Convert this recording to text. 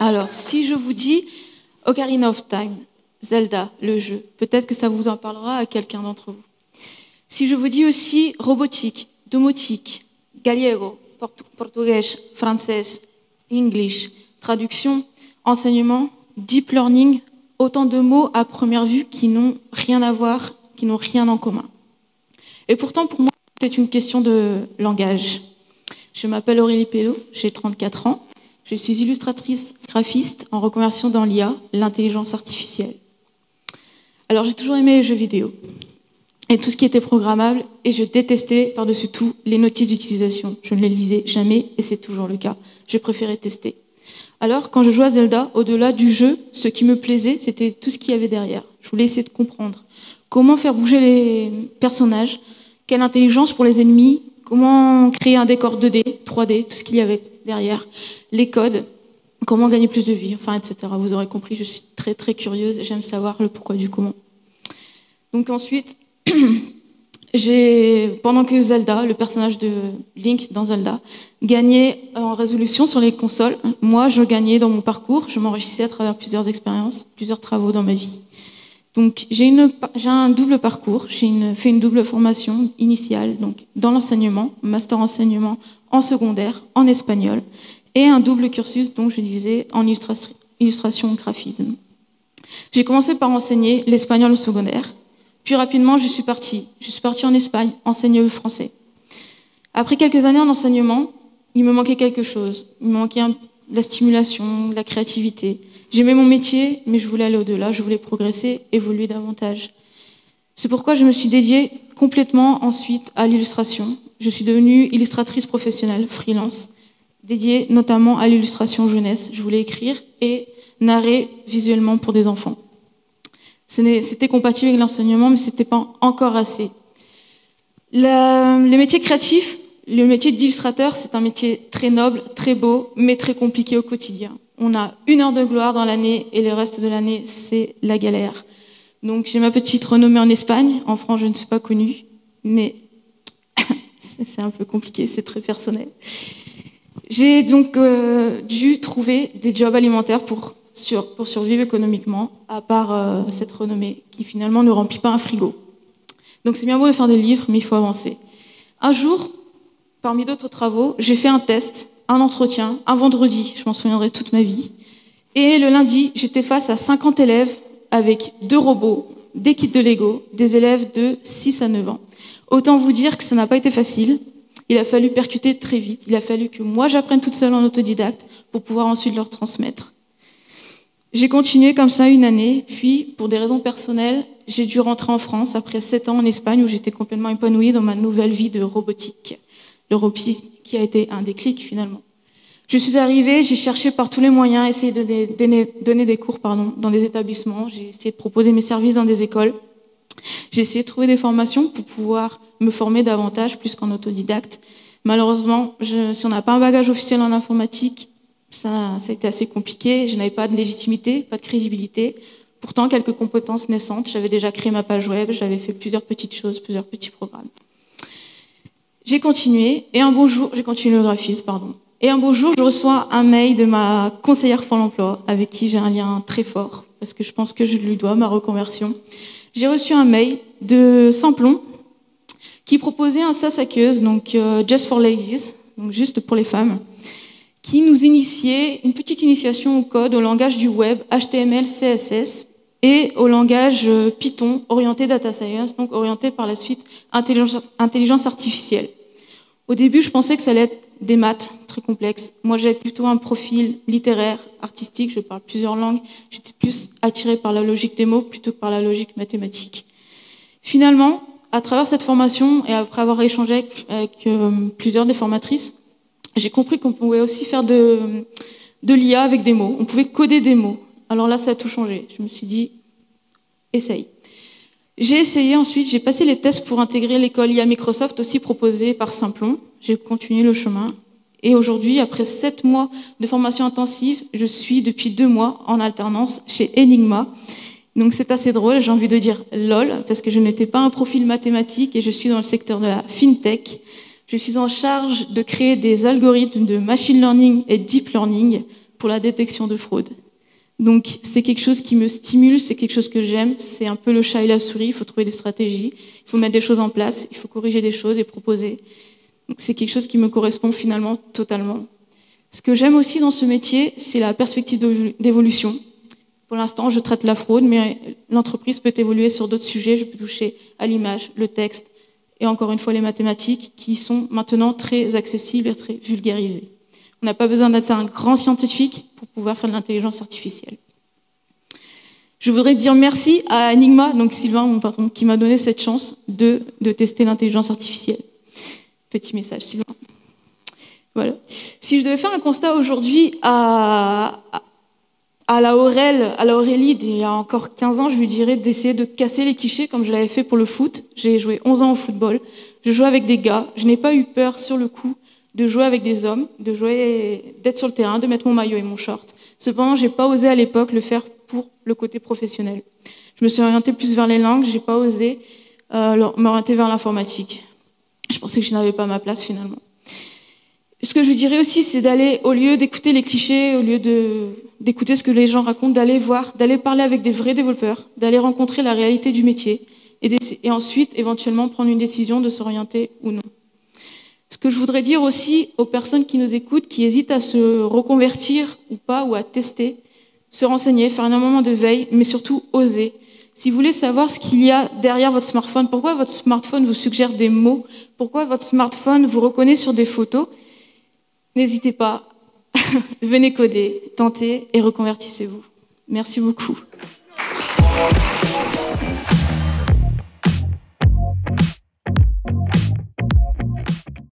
Alors, si je vous dis Ocarina of Time, Zelda, le jeu, peut-être que ça vous en parlera à quelqu'un d'entre vous. Si je vous dis aussi robotique, domotique, gallego, portugais, français, English, traduction, enseignement, deep learning, autant de mots à première vue qui n'ont rien à voir, qui n'ont rien en commun. Et pourtant, pour moi, c'est une question de langage. Je m'appelle Aurélie Pello, j'ai 34 ans. Je suis illustratrice graphiste en reconversion dans l'IA, l'intelligence artificielle. Alors, j'ai toujours aimé les jeux vidéo et tout ce qui était programmable, et je détestais par-dessus tout les notices d'utilisation. Je ne les lisais jamais, et c'est toujours le cas. Je préférais tester. Alors, quand je jouais à Zelda, au-delà du jeu, ce qui me plaisait, c'était tout ce qu'il y avait derrière. Je voulais essayer de comprendre comment faire bouger les personnages, quelle intelligence pour les ennemis, comment créer un décor 2D, 3D, tout ce qu'il y avait derrière, les codes, comment gagner plus de vie, enfin, etc. Vous aurez compris, je suis très très curieuse, j'aime savoir le pourquoi du comment. Donc ensuite, pendant que Zelda, le personnage de Link dans Zelda, gagnait en résolution sur les consoles, moi je gagnais dans mon parcours, je m'enrichissais à travers plusieurs expériences, plusieurs travaux dans ma vie. Donc j'ai un double parcours, fait une double formation initiale, donc dans l'enseignement, master enseignement en secondaire, en espagnol, et un double cursus, donc je disais, en illustration graphisme. J'ai commencé par enseigner l'espagnol au secondaire, puis rapidement je suis partie en Espagne, enseigner le français. Après quelques années en enseignement, il me manquait quelque chose, il me manquait de la stimulation, de la créativité. J'aimais mon métier, mais je voulais aller au-delà, je voulais progresser, évoluer davantage. C'est pourquoi je me suis dédiée complètement ensuite à l'illustration. Je suis devenue illustratrice professionnelle, freelance, dédiée notamment à l'illustration jeunesse. Je voulais écrire et narrer visuellement pour des enfants. C'était compatible avec l'enseignement, mais ce n'était pas encore assez. Les métiers créatifs, le métier d'illustrateur, c'est un métier très noble, très beau, mais très compliqué au quotidien. On a 1 heure de gloire dans l'année et le reste de l'année, c'est la galère. Donc j'ai ma petite renommée en Espagne. En France, je ne suis pas connue, mais c'est un peu compliqué, c'est très personnel. J'ai donc dû trouver des jobs alimentaires pour survivre économiquement, à part cette renommée qui finalement ne remplit pas un frigo. Donc c'est bien beau de faire des livres, mais il faut avancer. Un jour, parmi d'autres travaux, j'ai fait un test, un entretien, un vendredi, je m'en souviendrai toute ma vie. Et le lundi, j'étais face à 50 élèves avec 2 robots, des kits de Lego, des élèves de 6 à 9 ans. Autant vous dire que ça n'a pas été facile. Il a fallu percuter très vite. Il a fallu que moi, j'apprenne toute seule en autodidacte pour pouvoir ensuite leur transmettre. J'ai continué comme ça 1 année, puis, pour des raisons personnelles, j'ai dû rentrer en France après 7 ans en Espagne où j'étais complètement épanouie dans ma nouvelle vie de robotique. Le robotique qui a été un déclic finalement. Je suis arrivée, j'ai cherché par tous les moyens, essayé de donner des cours dans des établissements, j'ai essayé de proposer mes services dans des écoles. J'ai essayé de trouver des formations pour pouvoir me former davantage, plus qu'en autodidacte. Malheureusement, si on n'a pas un bagage officiel en informatique, ça a été assez compliqué. Je n'avais pas de légitimité, pas de crédibilité. Pourtant, quelques compétences naissantes. J'avais déjà créé ma page web, j'avais fait plusieurs petites choses, plusieurs petits programmes. J'ai continué le graphisme, pardon. Et un beau jour, je reçois un mail de ma conseillère Pôle emploi, avec qui j'ai un lien très fort, parce que je pense que je lui dois ma reconversion. J'ai reçu un mail de Samplon qui proposait un SAS aqueuse, donc Just for Ladies, donc juste pour les femmes, qui nous initiait une petite initiation au code, au langage du web, HTML, CSS, et au langage Python, orienté data science, donc orienté par la suite intelligence artificielle. Au début, je pensais que ça allait être des maths très complexes. Moi, j'avais plutôt un profil littéraire, artistique, je parle plusieurs langues. J'étais plus attirée par la logique des mots plutôt que par la logique mathématique. Finalement, à travers cette formation et après avoir échangé avec plusieurs des formatrices, j'ai compris qu'on pouvait aussi faire de l'IA avec des mots. On pouvait coder des mots. Alors là, ça a tout changé. Je me suis dit, essaye. J'ai essayé ensuite, j'ai passé les tests pour intégrer l'école IA Microsoft, aussi proposée par Simplon. J'ai continué le chemin. Et aujourd'hui, après 7 mois de formation intensive, je suis depuis 2 mois en alternance chez Enigma. Donc c'est assez drôle, j'ai envie de dire LOL, parce que je n'étais pas un profil mathématique et je suis dans le secteur de la FinTech. Je suis en charge de créer des algorithmes de machine learning et deep learning pour la détection de fraude. Donc c'est quelque chose qui me stimule, c'est quelque chose que j'aime, c'est un peu le chat et la souris, il faut trouver des stratégies, il faut mettre des choses en place, il faut corriger des choses et proposer. Donc c'est quelque chose qui me correspond finalement totalement. Ce que j'aime aussi dans ce métier, c'est la perspective d'évolution. Pour l'instant, je traite la fraude, mais l'entreprise peut évoluer sur d'autres sujets, je peux toucher à l'image, le texte et encore une fois les mathématiques qui sont maintenant très accessibles et très vulgarisées. On n'a pas besoin d'être un grand scientifique pour pouvoir faire de l'intelligence artificielle. Je voudrais dire merci à Enigma, donc Sylvain, mon patron, qui m'a donné cette chance de tester l'intelligence artificielle. Petit message, Sylvain. Voilà. Si je devais faire un constat aujourd'hui à Aurélie, il y a encore 15 ans, je lui dirais d'essayer de casser les clichés comme je l'avais fait pour le foot. J'ai joué 11 ans au football, je jouais avec des gars, je n'ai pas eu peur sur le coup de jouer avec des hommes, d'être sur le terrain, de mettre mon maillot et mon short. Cependant, j'ai pas osé à l'époque le faire pour le côté professionnel. Je me suis orientée plus vers les langues, j'ai pas osé m'orienter vers l'informatique. Je pensais que je n'avais pas ma place finalement. Ce que je dirais aussi, c'est d'aller, au lieu d'écouter les clichés, au lieu d'écouter ce que les gens racontent, d'aller voir, d'aller parler avec des vrais développeurs, d'aller rencontrer la réalité du métier et ensuite, éventuellement, prendre une décision de s'orienter ou non. Ce que je voudrais dire aussi aux personnes qui nous écoutent, qui hésitent à se reconvertir ou pas, ou à tester, se renseigner, faire un moment de veille, mais surtout oser. Si vous voulez savoir ce qu'il y a derrière votre smartphone, pourquoi votre smartphone vous suggère des mots, pourquoi votre smartphone vous reconnaît sur des photos, n'hésitez pas, venez coder, tentez et reconvertissez-vous. Merci beaucoup.